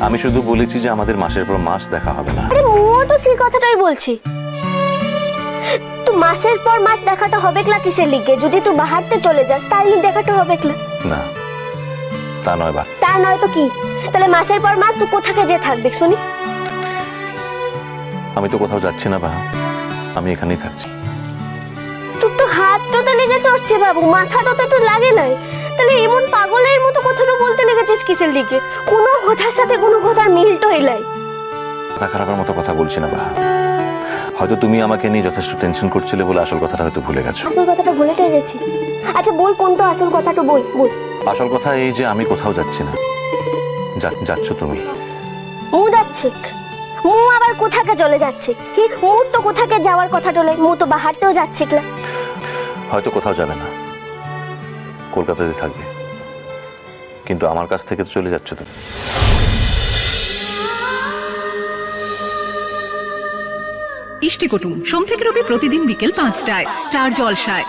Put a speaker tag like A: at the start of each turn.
A: আমি শুধু বলেছি যে আমাদের মাসের পর মাস দেখা হবে না।
B: আরে মুও তো সেই কথাটাই বলছি। তো মাসের পর মাস দেখাটা হবে ক্লা কিসের লিগে? যদি তুই বাহারতে চলে যাস তাহলে দেখাটা হবে ক্লা।
A: না তা নয় বা।
B: তা নয় তো কি? তাহলে মাসের পর মাস তুই কোথাকে যে থাকবে শুনি?
A: আমি তো কোথাও যাচ্ছি না বা, আমি এখানেই থাকছি।
B: তোর তো হাতটা লেগে চড়ছে বাবু, মাথাটা তো একটু লাগে নাই। তাহলে এমন পাগলের মতো কথাটা বলতে লেগেছিস কিসের লিগে? কোনো কথার সাথে কোনো কথার মিলটো এলাই।
A: মাথা খারাপের মতো কথা বলছি না বা, হয়তো তুমি আমাকে নিয়ে যথেষ্ট টেনশন করছিলে বলে আসল কথাটা হয়তো ভুলে গেছো।
B: আসল কথাটা ভুলেটাই গেছি। আচ্ছা বল কোনটা আসল কথাটা, বল বল।
A: আসল কথা এই যে আমি কোথাও যাচ্ছি না, যাচ্ছ তুমি।
B: মু যাচ্ছে, মু আবার কোথাকে চলে যাচ্ছে? কি মোর তো কোথাকে যাওয়ার কথাটা লয়, মু তো বাহারতেও যাচ্ছে ক্লা।
A: হয়তো কোথাও যাবে না, কলকাতাতে থাকবে, কিন্তু আমার কাছ থেকে তো চলে যাচ্ছ তুমি।
C: ইষ্টি কুটুম সোম থেকে রবি প্রতিদিন বিকেল 5টায় স্টার জলসায়।